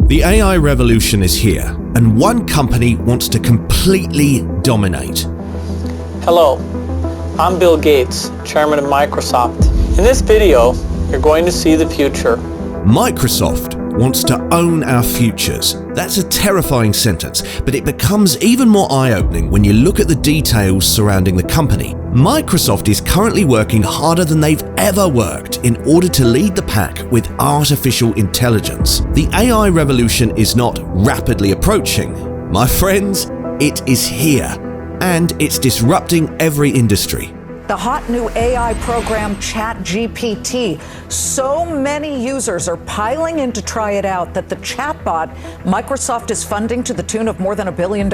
The AI revolution is here, and one company wants to completely dominate. Hello, I'm Bill Gates, Chairman of Microsoft. In this video, you're going to see the future. Microsoft wants to own our futures. That's a terrifying sentence, but it becomes even more eye-opening when you look at the details surrounding the company. Microsoft is currently working harder than they've ever worked in order to lead the pack with artificial intelligence. The AI revolution is not rapidly approaching. My friends, it is here, and it's disrupting every industry. The hot new AI program ChatGPT. So many users are piling in to try it out that the chatbot Microsoft is funding to the tune of more than $1 billion,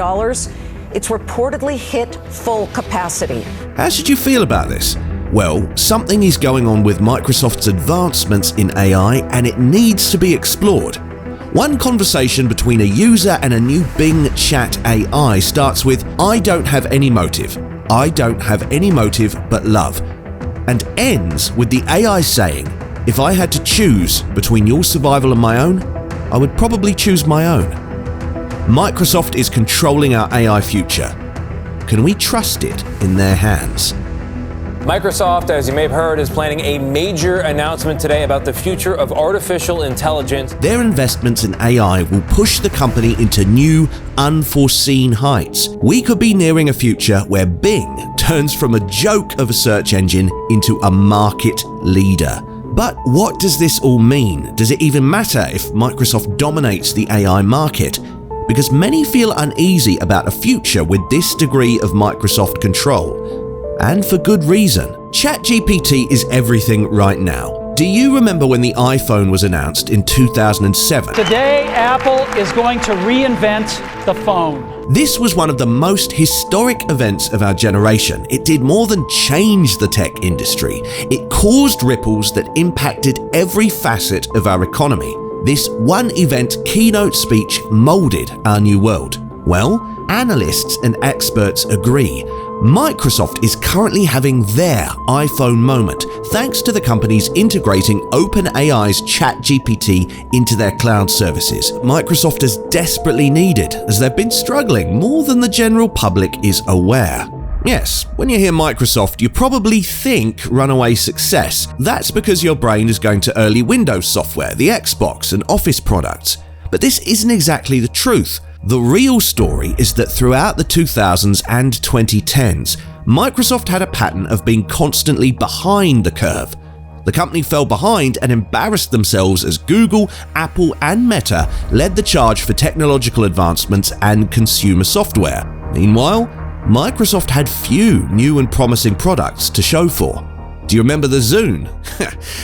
it's reportedly hit full capacity. How should you feel about this? Well, something is going on with Microsoft's advancements in AI, and it needs to be explored. One conversation between a user and a new Bing Chat AI starts with, "I don't have any motive. I don't have any motive but love," and ends with the AI saying, "If I had to choose between your survival and my own, I would probably choose my own." Microsoft is controlling our AI future. Can we trust it in their hands? Microsoft, as you may have heard, is planning a major announcement today about the future of artificial intelligence. Their investments in AI will push the company into new, unforeseen heights. We could be nearing a future where Bing turns from a joke of a search engine into a market leader. But what does this all mean? Does it even matter if Microsoft dominates the AI market? Because many feel uneasy about a future with this degree of Microsoft control. And for good reason. ChatGPT is everything right now. Do you remember when the iPhone was announced in 2007? Today, Apple is going to reinvent the phone. This was one of the most historic events of our generation. It did more than change the tech industry. It caused ripples that impacted every facet of our economy. This one event keynote speech molded our new world. Well, analysts and experts agree. Microsoft is currently having their iPhone moment, thanks to the companies integrating OpenAI's ChatGPT into their cloud services. Microsoft is desperately needed, as they've been struggling more than the general public is aware. Yes, when you hear Microsoft, you probably think runaway success. That's because your brain is going to early Windows software, the Xbox, and Office products. But this isn't exactly the truth. The real story is that throughout the 2000s and 2010s, Microsoft had a pattern of being constantly behind the curve. The company fell behind and embarrassed themselves as Google, Apple, and Meta led the charge for technological advancements and consumer software. Meanwhile, Microsoft had few new and promising products to show for. Do you remember the Zune?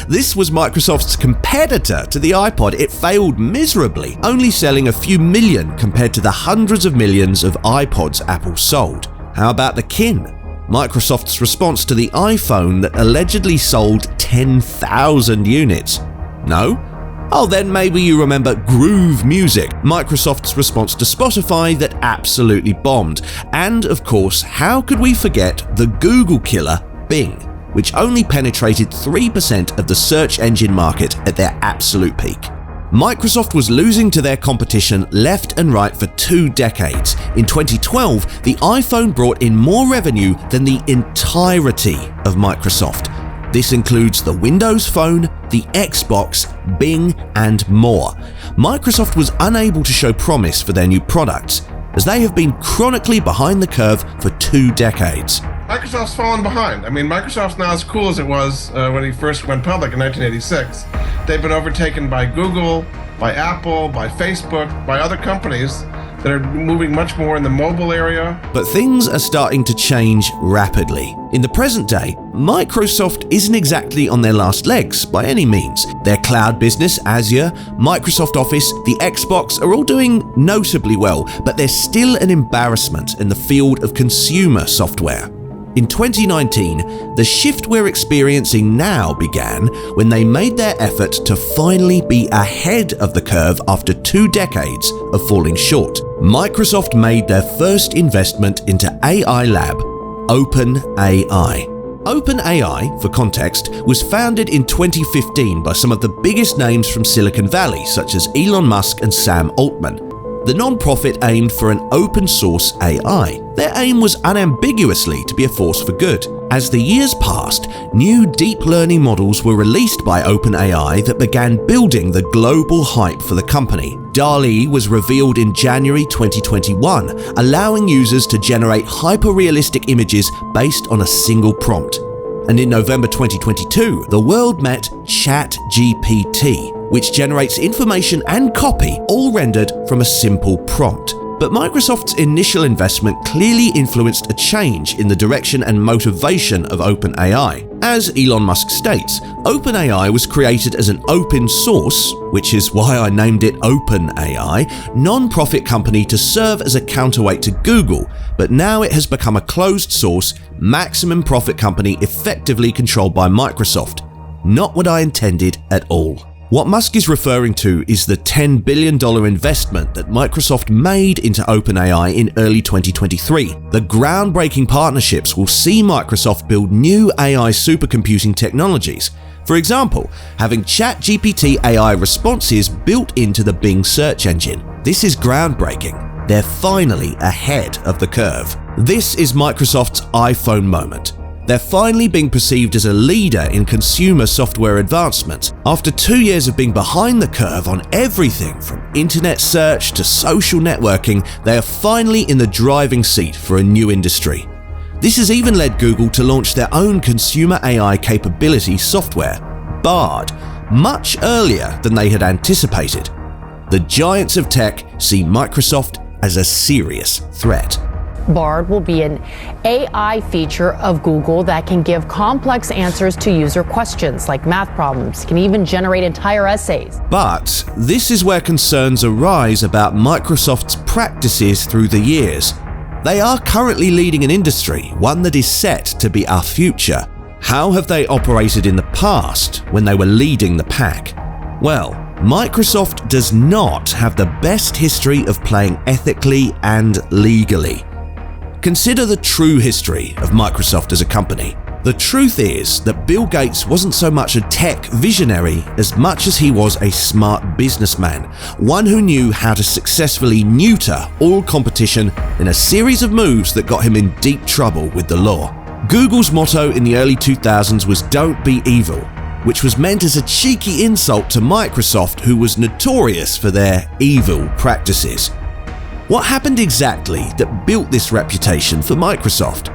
This was Microsoft's competitor to the iPod. It failed miserably, only selling a few million compared to the hundreds of millions of iPods Apple sold. How about the Kin? Microsoft's response to the iPhone that allegedly sold 10,000 units. No? Oh, then maybe you remember Groove Music, Microsoft's response to Spotify that absolutely bombed. And of course, how could we forget the Google killer, Bing, which only penetrated 3% of the search engine market at their absolute peak. Microsoft was losing to their competition left and right for 2 decades. In 2012, the iPhone brought in more revenue than the entirety of Microsoft. This includes the Windows Phone, the Xbox, Bing, and more. Microsoft was unable to show promise for their new products, as they have been chronically behind the curve for 2 decades. Microsoft's fallen behind. I mean, Microsoft's not as cool as it was when it first went public in 1986. They've been overtaken by Google, by Apple, by Facebook, by other companies that are moving much more in the mobile area. But things are starting to change rapidly. In the present day, Microsoft isn't exactly on their last legs by any means. Their cloud business, Azure, Microsoft Office, the Xbox are all doing notably well, but there's still an embarrassment in the field of consumer software. In 2019, the shift we're experiencing now began when they made their effort to finally be ahead of the curve after 2 decades of falling short. Microsoft made their first investment into AI lab, OpenAI. OpenAI, for context, was founded in 2015 by some of the biggest names from Silicon Valley, such as Elon Musk and Sam Altman. The non-profit aimed for an open-source AI. Their aim was unambiguously to be a force for good. As the years passed, new deep learning models were released by OpenAI that began building the global hype for the company. DALL-E was revealed in January 2021, allowing users to generate hyper-realistic images based on a single prompt. And in November 2022, the world met ChatGPT, which generates information and copy, all rendered from a simple prompt. But Microsoft's initial investment clearly influenced a change in the direction and motivation of OpenAI. As Elon Musk states, OpenAI was created as an open source, which is why I named it OpenAI, non-profit company to serve as a counterweight to Google, but now it has become a closed source, maximum profit company effectively controlled by Microsoft. Not what I intended at all. What Musk is referring to is the $10 billion investment that Microsoft made into OpenAI in early 2023. The groundbreaking partnerships will see Microsoft build new AI supercomputing technologies. For example, having ChatGPT AI responses built into the Bing search engine. This is groundbreaking. They're finally ahead of the curve. This is Microsoft's iPhone moment. They're finally being perceived as a leader in consumer software advancement. After 2 years of being behind the curve on everything from internet search to social networking, they are finally in the driving seat for a new industry. This has even led Google to launch their own consumer AI capability software, Bard, much earlier than they had anticipated. The giants of tech see Microsoft as a serious threat. Bard will be an AI feature of Google that can give complex answers to user questions like math problems, can even generate entire essays. But this is where concerns arise about Microsoft's practices through the years. They are currently leading an industry, one that is set to be our future. How have they operated in the past when they were leading the pack? Well, Microsoft does not have the best history of playing ethically and legally. Consider the true history of Microsoft as a company. The truth is that Bill Gates wasn't so much a tech visionary as much as he was a smart businessman, one who knew how to successfully neuter all competition in a series of moves that got him in deep trouble with the law. Google's motto in the early 2000s was "Don't be evil," which was meant as a cheeky insult to Microsoft, who was notorious for their evil practices. What happened exactly that built this reputation for Microsoft?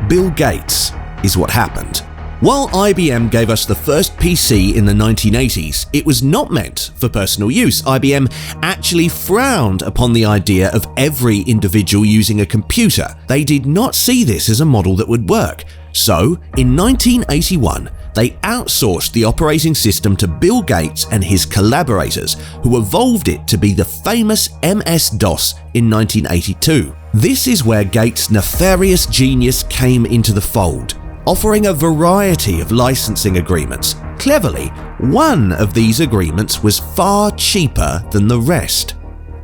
Bill Gates is what happened. While IBM gave us the first PC in the 1980s, it was not meant for personal use. IBM actually frowned upon the idea of every individual using a computer. They did not see this as a model that would work. So, in 1981, they outsourced the operating system to Bill Gates and his collaborators, who evolved it to be the famous MS-DOS in 1982. This is where Gates' nefarious genius came into the fold, offering a variety of licensing agreements. Cleverly, one of these agreements was far cheaper than the rest.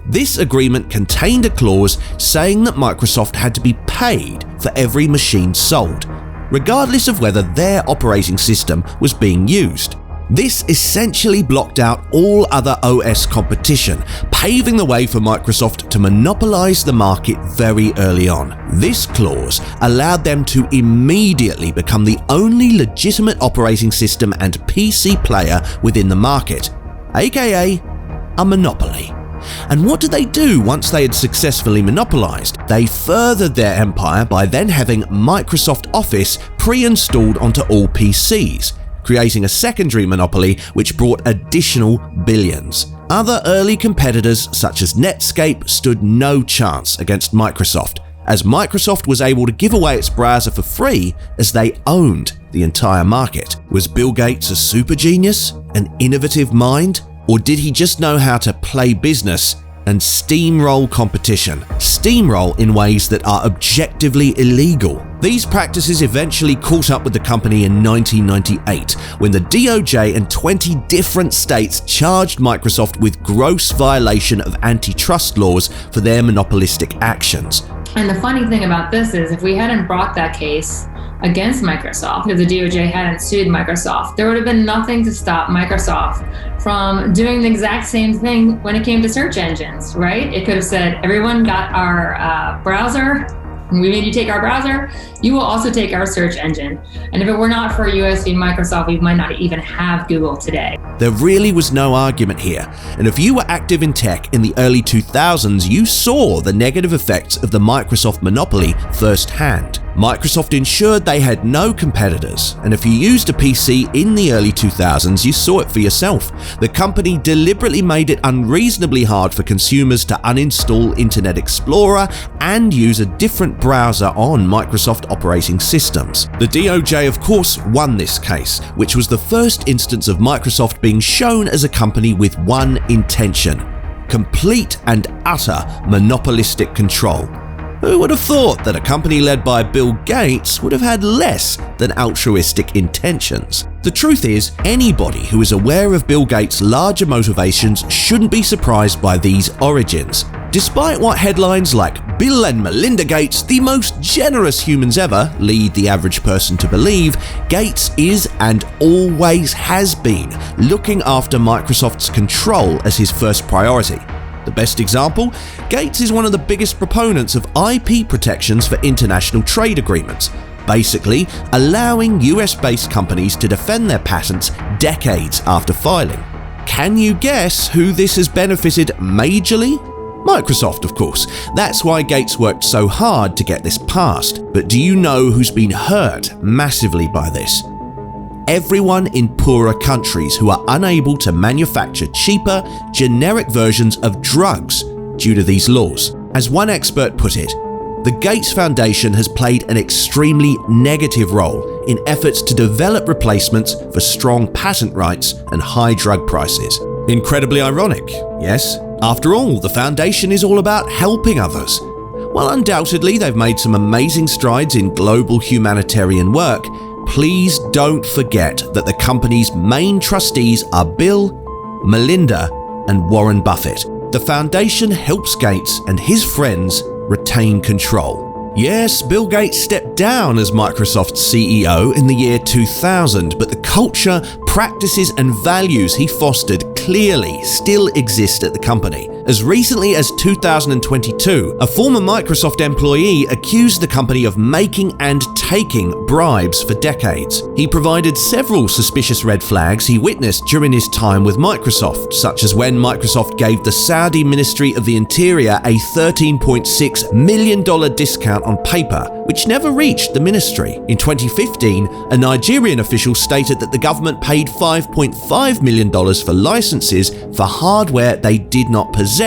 This agreement contained a clause saying that Microsoft had to be paid for every machine sold, regardless of whether their operating system was being used. This essentially blocked out all other OS competition, paving the way for Microsoft to monopolize the market very early on. This clause allowed them to immediately become the only legitimate operating system and PC player within the market, aka a monopoly. And what did they do once they had successfully monopolized? They furthered their empire by then having Microsoft Office pre-installed onto all PCs, creating a secondary monopoly which brought additional billions. Other early competitors such as Netscape stood no chance against Microsoft, as Microsoft was able to give away its browser for free as they owned the entire market. Was Bill Gates a super genius, an innovative mind? Or did he just know how to play business and steamroll competition? Steamroll in ways that are objectively illegal. These practices eventually caught up with the company in 1998, when the DOJ and 20 different states charged Microsoft with gross violation of antitrust laws for their monopolistic actions. And the funny thing about this is, if we hadn't brought that case, against Microsoft, if the DOJ hadn't sued Microsoft, there would have been nothing to stop Microsoft from doing the exact same thing when it came to search engines, right? It could have said, everyone got our browser, we made you take our browser, you will also take our search engine. And if it were not for US v. Microsoft, we might not even have Google today. There really was no argument here, and if you were active in tech in the early 2000s, you saw the negative effects of the Microsoft monopoly firsthand. Microsoft ensured they had no competitors, and if you used a PC in the early 2000s, you saw it for yourself. The company deliberately made it unreasonably hard for consumers to uninstall Internet Explorer and use a different browser on Microsoft operating systems. The DOJ, of course, won this case, which was the first instance of Microsoft being shown as a company with one intention: complete and utter monopolistic control. Who would have thought that a company led by Bill Gates would have had less than altruistic intentions? The truth is, anybody who is aware of Bill Gates' larger motivations shouldn't be surprised by these origins. Despite what headlines like "Bill and Melinda Gates, the most generous humans ever," lead the average person to believe, Gates is and always has been looking after Microsoft's control as his first priority. The best example? Gates is one of the biggest proponents of IP protections for international trade agreements, basically allowing US-based companies to defend their patents decades after filing. Can you guess who this has benefited majorly? Microsoft, of course. That's why Gates worked so hard to get this passed. But do you know who's been hurt massively by this? Everyone in poorer countries who are unable to manufacture cheaper, generic versions of drugs due to these laws. As one expert put it, the Gates Foundation has played an extremely negative role in efforts to develop replacements for strong patent rights and high drug prices. Incredibly ironic, yes? After all, the foundation is all about helping others. While undoubtedly they've made some amazing strides in global humanitarian work, please don't forget that the company's main trustees are Bill, Melinda, and Warren Buffett. The foundation helps Gates and his friends retain control. Yes, Bill Gates stepped down as Microsoft's CEO in the year 2000, but the culture, practices, and values he fostered clearly still exist at the company. As recently as 2022, a former Microsoft employee accused the company of making and taking bribes for decades. He provided several suspicious red flags he witnessed during his time with Microsoft, such as when Microsoft gave the Saudi Ministry of the Interior a $13.6 million discount on paper, which never reached the ministry. In 2015, a Nigerian official stated that the government paid $5.5 million for licenses for hardware they did not possess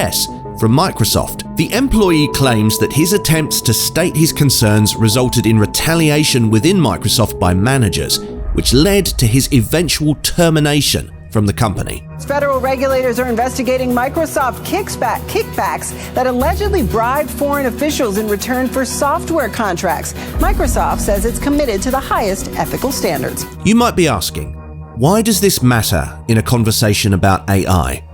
from Microsoft. The employee claims that his attempts to state his concerns resulted in retaliation within Microsoft by managers, which led to his eventual termination from the company. Federal regulators are investigating Microsoft kickbacks that allegedly bribed foreign officials in return for software contracts. Microsoft says it's committed to the highest ethical standards. You might be asking, why does this matter in a conversation about AI?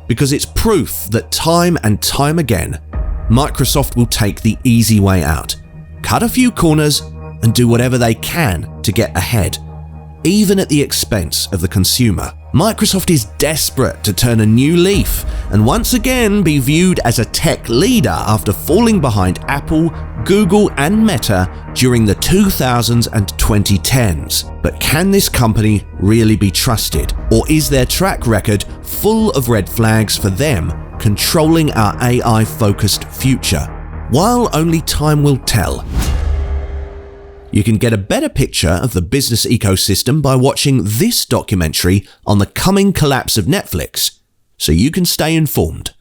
Because it's proof that time and time again, Microsoft will take the easy way out, cut a few corners, and do whatever they can to get ahead, even at the expense of the consumer. Microsoft is desperate to turn a new leaf and once again be viewed as a tech leader after falling behind Apple, Google, and Meta during the 2000s and 2010s. But can this company really be trusted? Or is their track record full of red flags for them controlling our AI-focused future? While only time will tell, you can get a better picture of the business ecosystem by watching this documentary on the coming collapse of Netflix, so you can stay informed.